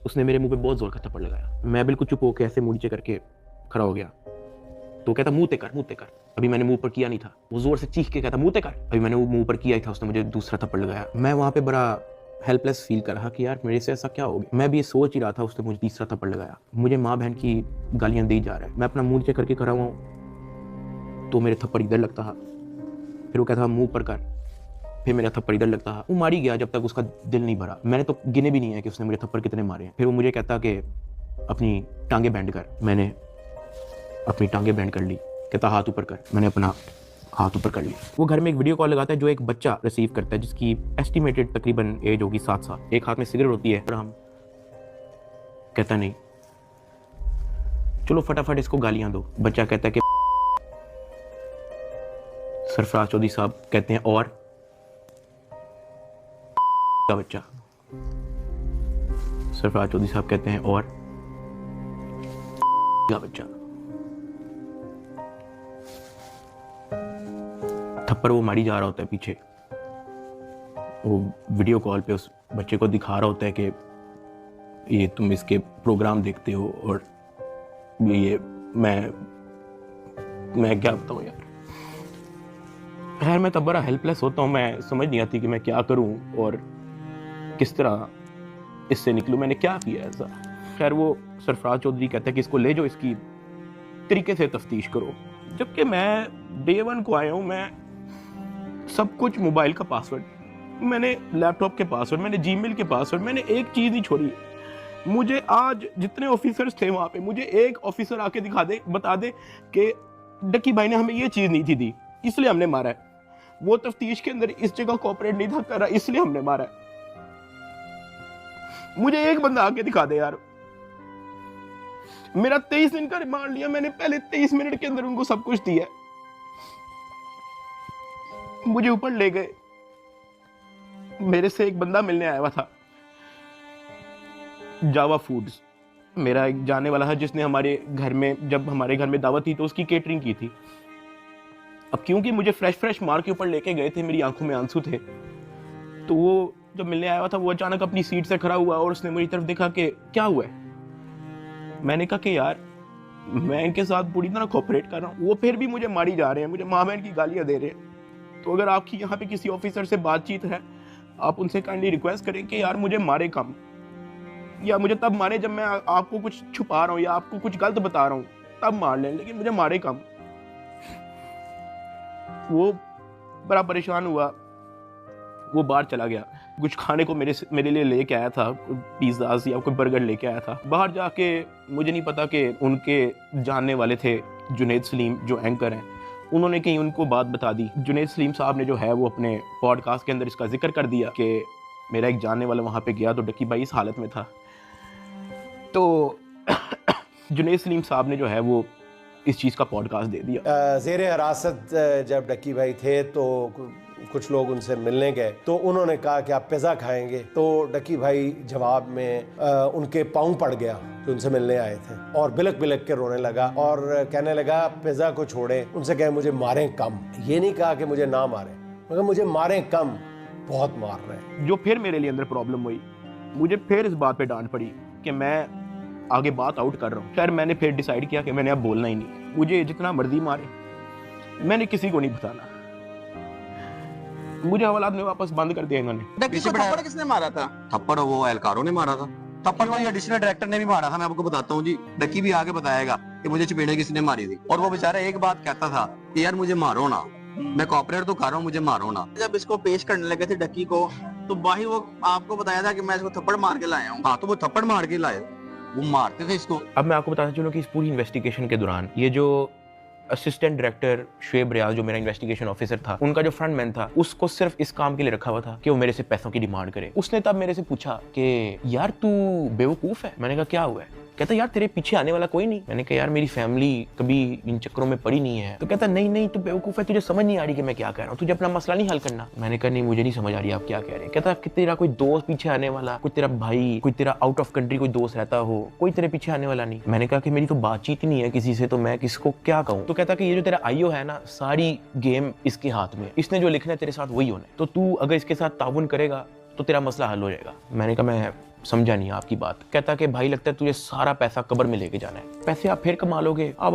उसने मेरे मुंह पे बहुत जोर का थप्पड़ लगाया। मैं बिल्कुल चुप होकर ऐसे मुंह नीचे करके खड़ा हो गया। तो कहता मुंह ते कर, मुंह ते कर। अभी मैंने मुंह पर किया नहीं था। वो जोर से चीख के कहता मुंह ते कर। अभी मैंने वो मुंह पर किया ही था, उसने मुझे दूसरा थप्पड़ लगाया। मैं वहां पे बड़ा हेल्पलेस फील कर रहा कि यार मेरे से ऐसा क्या हो गया। मैं भी ये सोच ही रहा था, उसने मुझे तीसरा थप्पड़ लगाया। मुझे माँ बहन की गालियां दी जा रहा है। मैं अपना मुंह नीचे करके खड़ा हुआ हूँ तो मेरे थप्पड़ इधर लगता है, फिर वो कहता मुंह पर कर, फिर मेरा थप्पड़ इधर लगता है। वो मारी गया जब तक उसका दिल नहीं भरा। मैंने तो गिने भी नहीं है कि उसने मुझे थप्पड़ कितने मारे हैं। फिर वो मुझे कहता कि अपनी टांगे बैंड कर। मैंने अपनी टांगे बैंड कर ली। कहता हाथ ऊपर कर। मैंने अपना हाथ ऊपर कर लिया। वो घर में एक वीडियो कॉल लगाता है जो एक बच्चा रिसीव करता है जिसकी एस्टिमेटेड तकरीबन एज होगी 7 साल। एक हाथ में सिगरेट होती है और हम कहता नहीं, चलो फटाफट इसको गालियां दो। बच्चा कहता है कि सरफराज चौधरी साहब कहते हैं और का बच्चा। सरफराज चौधरी साहब कहते हैं और का बच्चा। थप्पड़ वो मारी जा रहा होता है पीछे। वो वीडियो कॉल पे उस बच्चे को दिखा रहा होता है कि ये तुम इसके प्रोग्राम देखते हो और ये मैं क्या बताऊं यार। खैर मैं तब बड़ा हेल्पलेस होता हूँ। मैं समझ नहीं आती कि मैं क्या करूं और किस तरह इससे निकलूं। मैंने क्या किया ऐसा। खैर वो सरफराज चौधरी कहता है कि इसको ले जाओ, इसकी तरीके से तफ्तीश करो। जबकि मैं डे 1 को आया हूं। मैं सब कुछ, मोबाइल का पासवर्ड, मैंने लैपटॉप के पासवर्ड, मैंने जीमेल के पासवर्ड, मैंने एक चीज नहीं छोड़ी। मुझे आज जितने ऑफिसर्स थे वहां पे, मुझे एक ऑफिसर आके दिखा दे, बता दे कि डक्की भाई ने हमें ये चीज नहीं थी दी, इसलिए हमने मारा है। वो तफ्तीश के अंदर इस जगह कोऑपरेट नहीं था कर रहा, इसलिए हमने मारा है। मुझे एक बंदा आके दिखा दे यार। मेरा 23 दिन का रिमांड लिया मैंने, पहले 23 मिनट के अंदर उनको सब कुछ दिया। मुझे ऊपर ले गए। मेरे से एक बंदा मिलने आया हुआ था, जावा फूड्स, मेरा एक जाने वाला है जिसने हमारे घर में, जब हमारे घर में दावत थी तो उसकी केटरिंग की थी। अब क्योंकि मुझे फ्रेश मार के ऊपर लेके गए थे, मेरी आंखों में आंसू थे, तो वो जब मिलने आया हुआ था वो अचानक अपनी सीट से खड़ा हुआ और उसने मेरी तरफ देखा कि क्या हुआ है। मैंने कहा कि यार मैं इनके साथ पूरी तरह कोऑपरेट कर रहा हूँ, वो फिर भी मुझे मारी जा रहे हैं, मुझे माँ बहन की गालियां दे रहे हैं। तो अगर आपकी यहाँ पे किसी ऑफिसर से बातचीत है, आप उनसे काइंडली रिक्वेस्ट करें कि यार मुझे मारे कम, या मुझे तब मारे जब मैं आपको कुछ छुपा रहा हूँ या आपको कुछ गलत बता रहा हूँ, तब मार लें, लेकिन मुझे मारे कम। वो बड़ा परेशान हुआ, वो बाहर चला गया। कुछ खाने को मेरे लिए लेके आया था, पिज़्ज़ा या कोई बर्गर लेके आया था। बाहर जाके मुझे नहीं पता कि उनके जानने वाले थे जुनैद सलीम जो एंकर हैं, उन्होंने कहीं उनको बात बता दी। जुनैद सलीम साहब ने जो है वो अपने पॉडकास्ट के अंदर इसका जिक्र कर दिया कि मेरा एक जानने वाला वहाँ पे गया तो डक्की भाई इस हालत में था। तो जुनैद सलीम साहब ने जो है वो इस चीज़ का पॉडकास्ट दे दिया। ज़ेरे हिरासत जब डक्की भाई थे तो कुछ लोग उनसे मिलने गए तो उन्होंने कहा कि आप पिज़्ज़ा खाएंगे, तो डक्की भाई जवाब में उनके पाँव पड़ गया जो उनसे मिलने आए थे और बिलक बिलक के रोने लगा और कहने लगा पिज़्ज़ा को छोड़ें, उनसे कहे मुझे मारें कम। ये नहीं कहा कि मुझे ना मारें, मगर मुझे मारें कम, बहुत मार रहे हैं। जो फिर मेरे लिए अंदर प्रॉब्लम हुई, मुझे फिर इस बात पे डांट पड़ी कि मैं आगे बात आउट कर रहा हूँ। खैर मैंने फिर डिसाइड किया कि मैंने अब बोलना ही नहीं, मुझे जितना मर्जी मारे, मैंने किसी को नहीं बताना। मुझे हवालात में वापस बंद कर दिया इन्होंने। थप्पड़ किसने मारा था? थप्पड़ वो एहलकारों ने मारा था। थप्पड़ तो एडिशनल डायरेक्टर ने भी मारा था, मैं आपको बताता हूँ जी। डक्की भी आगे बताएगा कि मुझे चपेड़े किसने मारी थी, और वो बेचारा एक बात कहता था कि यार मुझे मारो ना, मैं कॉपरेट तो कर रहा हूँ, मुझे मारो ना। जब इसको पेश करने लगे थे डक्की को, तो बाही वो आपको बताया था कि मैं इसको थप्पड़ मार के लाया हूँ। हाँ, तो वो थप्पड़ मार के लाए, वो मारते थे इसको। अब मैं आपको बताता चलूं कि इस पूरी इन्वेस्टिगेशन के दौरान ये जो असिस्टेंट डायरेक्टर शुएब रियाज जो मेरा इन्वेस्टिगेशन ऑफिसर था, उनका जो फ्रंटमैन था, उसको सिर्फ इस काम के लिए रखा हुआ था कि वो मेरे से पैसों की डिमांड करे। उसने तब मेरे से पूछा कि यार तू बेवकूफ है। मैंने कहा क्या हुआ है? कहता यार तेरे पीछे आने वाला कोई नहीं। मैंने कहा यार मेरी फैमिली कभी इन चक्करों में पड़ी नहीं है। तो कहता नहीं तू बेवकूफ है, तुझे समझ नहीं आ रही कि मैं क्या कह रहा हूँ, तुझे अपना मसला नहीं हल करना। मैंने कहा नहीं मुझे नहीं समझ आ रही आप क्या कह रहे हैं। कहता कि तेरा कोई दोस्त पीछे आने वाला, कोई तेरा भाई, कोई तेरा आउट ऑफ कंट्री कोई दोस्त रहता हो, कोई तेरे पीछे आने वाला नहीं। मैंने कहा कि मेरी तो बातचीत ही नहीं है किसी से, तो मैं किसको क्या कहूँ। तो कहता कि ये जो तेरा आईओ है ना, सारी गेम इसके हाथ में, इसने जो लिखना है तेरे साथ वही होना है, तो तू अगर इसके साथ ताउन करेगा तो तेरा मसला हल हो जाएगा। मैंने कहा मैं समझा नहीं आपकी बात। कहता कि भाई लगता है तुझे सारा पैसा कब्र में लेके जाना है, पैसे आप फिर कमा लोगे, आप